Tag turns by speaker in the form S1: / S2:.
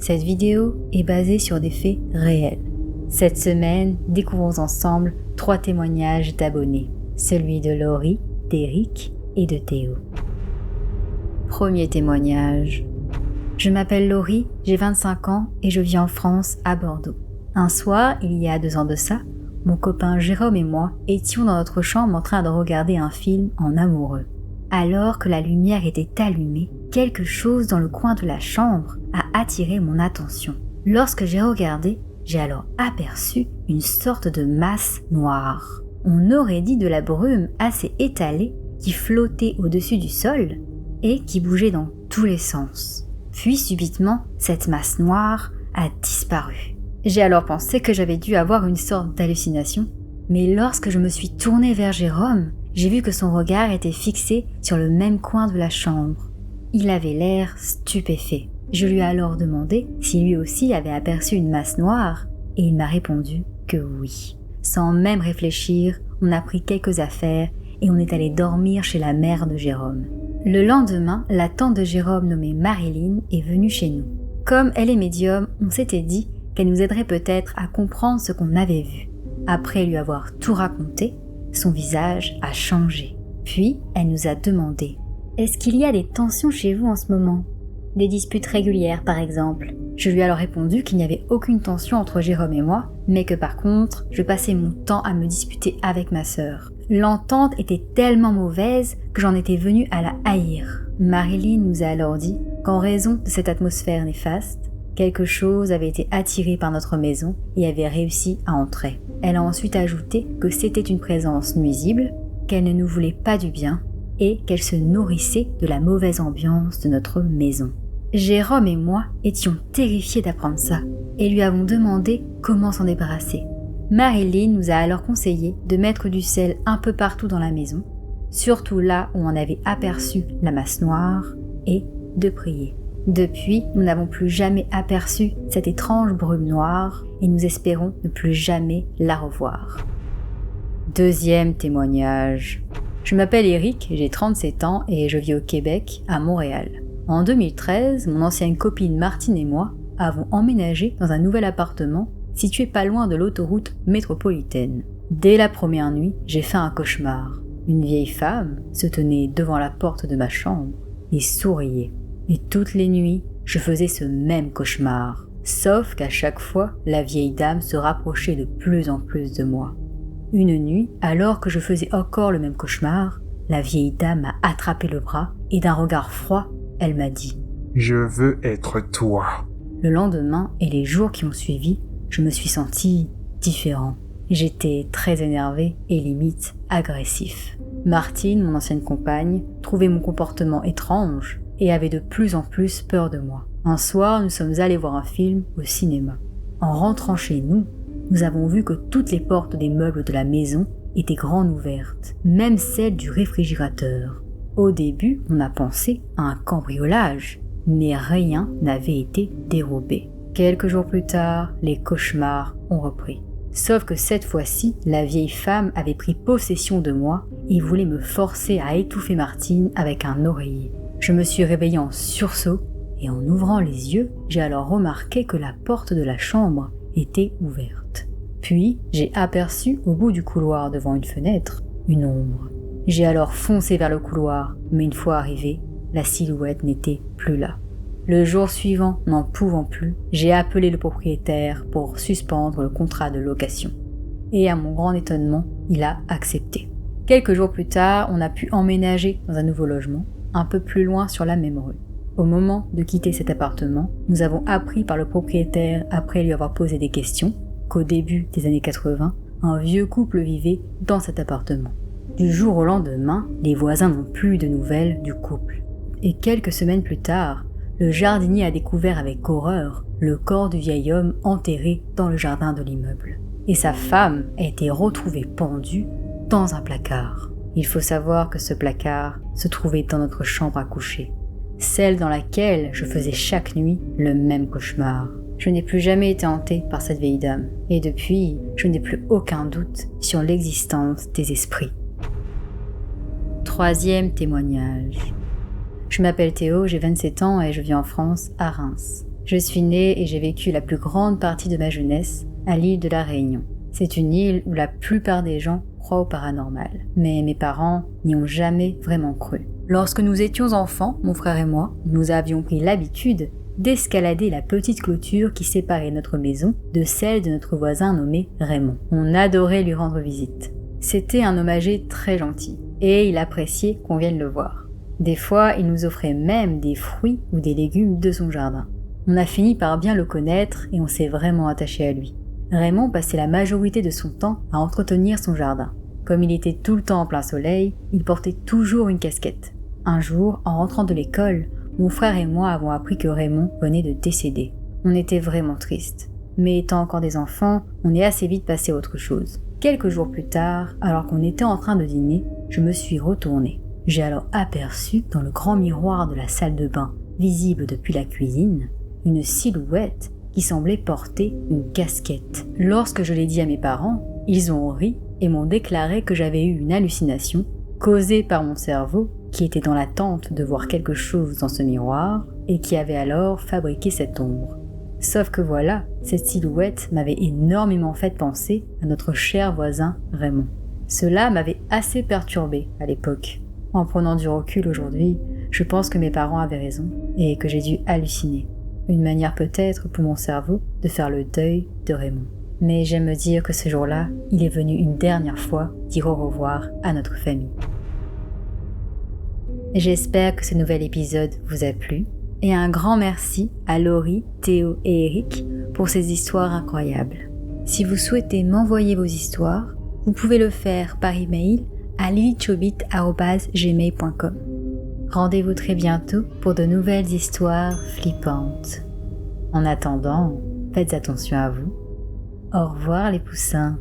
S1: Cette vidéo est basée sur des faits réels. Cette semaine, découvrons ensemble 3 témoignages d'abonnés. Celui de Laurie, d'Eric et de Théo. Premier témoignage. Je m'appelle Laurie, j'ai 25 ans et je vis en France, à Bordeaux. Un soir, il y a 2 ans de ça, mon copain Jérôme et moi étions dans notre chambre en train de regarder un film en amoureux. Alors que la lumière était allumée, quelque chose dans le coin de la chambre a attiré mon attention. Lorsque j'ai regardé, j'ai alors aperçu une sorte de masse noire. On aurait dit de la brume assez étalée qui flottait au-dessus du sol et qui bougeait dans tous les sens. Puis subitement, cette masse noire a disparu. J'ai alors pensé que j'avais dû avoir une sorte d'hallucination, mais lorsque je me suis tournée vers Jérôme, j'ai vu que son regard était fixé sur le même coin de la chambre. Il avait l'air stupéfait. Je lui ai alors demandé si lui aussi avait aperçu une masse noire, et il m'a répondu que oui. Sans même réfléchir, on a pris quelques affaires et on est allé dormir chez la mère de Jérôme. Le lendemain, la tante de Jérôme nommée Marilyn est venue chez nous. Comme elle est médium, on s'était dit qu'elle nous aiderait peut-être à comprendre ce qu'on avait vu. Après lui avoir tout raconté, son visage a changé. Puis, elle nous a demandé « Est-ce qu'il y a des tensions chez vous en ce moment ? Des disputes régulières, par exemple ?» Je lui ai alors répondu qu'il n'y avait aucune tension entre Jérôme et moi, mais que par contre, je passais mon temps à me disputer avec ma sœur. L'entente était tellement mauvaise que j'en étais venue à la haïr. Marilyn nous a alors dit qu'en raison de cette atmosphère néfaste, quelque chose avait été attiré par notre maison et avait réussi à entrer. Elle a ensuite ajouté que c'était une présence nuisible, qu'elle ne nous voulait pas du bien et qu'elle se nourrissait de la mauvaise ambiance de notre maison. Jérôme et moi étions terrifiés d'apprendre ça et lui avons demandé comment s'en débarrasser. Marilyn nous a alors conseillé de mettre du sel un peu partout dans la maison, surtout là où on avait aperçu la masse noire, et de prier. Depuis, nous n'avons plus jamais aperçu cette étrange brume noire et nous espérons ne plus jamais la revoir. Deuxième témoignage. Je m'appelle Eric, j'ai 37 ans et je vis au Québec, à Montréal. En 2013, mon ancienne copine Martine et moi avons emménagé dans un nouvel appartement situé pas loin de l'autoroute métropolitaine. Dès la première nuit, j'ai fait un cauchemar. Une vieille femme se tenait devant la porte de ma chambre et souriait. Et toutes les nuits, je faisais ce même cauchemar. Sauf qu'à chaque fois, la vieille dame se rapprochait de plus en plus de moi. Une nuit, alors que je faisais encore le même cauchemar, la vieille dame m'a attrapé le bras et d'un regard froid, elle m'a dit «
S2: Je veux être toi ».
S1: Le lendemain et les jours qui ont suivi, je me suis senti différent. J'étais très énervé et limite agressif. Martine, mon ancienne compagne, trouvait mon comportement étrange et avait de plus en plus peur de moi. Un soir, nous sommes allés voir un film au cinéma. En rentrant chez nous, nous avons vu que toutes les portes des meubles de la maison étaient grandes ouvertes, même celle du réfrigérateur. Au début, on a pensé à un cambriolage, mais rien n'avait été dérobé. Quelques jours plus tard, les cauchemars ont repris. Sauf que cette fois-ci, la vieille femme avait pris possession de moi et voulait me forcer à étouffer Martine avec un oreiller. Je me suis réveillée en sursaut et en ouvrant les yeux, j'ai alors remarqué que la porte de la chambre était ouverte. Puis, j'ai aperçu au bout du couloir devant une fenêtre, une ombre. J'ai alors foncé vers le couloir, mais une fois arrivé, la silhouette n'était plus là. Le jour suivant, n'en pouvant plus, j'ai appelé le propriétaire pour suspendre le contrat de location. Et à mon grand étonnement, il a accepté. Quelques jours plus tard, on a pu emménager dans un nouveau logement, un peu plus loin sur la même rue. Au moment de quitter cet appartement, nous avons appris par le propriétaire, après lui avoir posé des questions, qu'au début des années 80, un vieux couple vivait dans cet appartement. Du jour au lendemain, les voisins n'ont plus de nouvelles du couple. Et quelques semaines plus tard, le jardinier a découvert avec horreur le corps du vieil homme enterré dans le jardin de l'immeuble. Et sa femme a été retrouvée pendue dans un placard. Il faut savoir que ce placard se trouvait dans notre chambre à coucher, celle dans laquelle je faisais chaque nuit le même cauchemar. Je n'ai plus jamais été hantée par cette vieille dame, et depuis, je n'ai plus aucun doute sur l'existence des esprits. Troisième témoignage. Je m'appelle Théo, j'ai 27 ans et je vis en France, à Reims. Je suis née et j'ai vécu la plus grande partie de ma jeunesse à l'île de la Réunion. C'est une île où la plupart des gens croient au paranormal, mais mes parents n'y ont jamais vraiment cru. Lorsque nous étions enfants, mon frère et moi, nous avions pris l'habitude d'escalader la petite clôture qui séparait notre maison de celle de notre voisin nommé Raymond. On adorait lui rendre visite. C'était un homme âgé très gentil, et il appréciait qu'on vienne le voir. Des fois, il nous offrait même des fruits ou des légumes de son jardin. On a fini par bien le connaître et on s'est vraiment attaché à lui. Raymond passait la majorité de son temps à entretenir son jardin. Comme il était tout le temps en plein soleil, il portait toujours une casquette. Un jour, en rentrant de l'école, mon frère et moi avons appris que Raymond venait de décéder. On était vraiment tristes. Mais étant encore des enfants, on est assez vite passé à autre chose. Quelques jours plus tard, alors qu'on était en train de dîner, je me suis retournée. J'ai alors aperçu, dans le grand miroir de la salle de bain, visible depuis la cuisine, une silhouette qui semblait porter une casquette. Lorsque je l'ai dit à mes parents, ils ont ri et m'ont déclaré que j'avais eu une hallucination causée par mon cerveau qui était dans l'attente de voir quelque chose dans ce miroir et qui avait alors fabriqué cette ombre. Sauf que voilà, cette silhouette m'avait énormément fait penser à notre cher voisin Raymond. Cela m'avait assez perturbée à l'époque. En prenant du recul aujourd'hui, je pense que mes parents avaient raison et que j'ai dû halluciner. Une manière peut-être pour mon cerveau de faire le deuil de Raymond. Mais j'aime me dire que ce jour-là, il est venu une dernière fois dire au revoir à notre famille. J'espère que ce nouvel épisode vous a plu et un grand merci à Laurie, Théo et Eric pour ces histoires incroyables. Si vous souhaitez m'envoyer vos histoires, vous pouvez le faire par email à lilichobit@gmail.com. Rendez-vous très bientôt pour de nouvelles histoires flippantes. En attendant, faites attention à vous. Au revoir les poussins.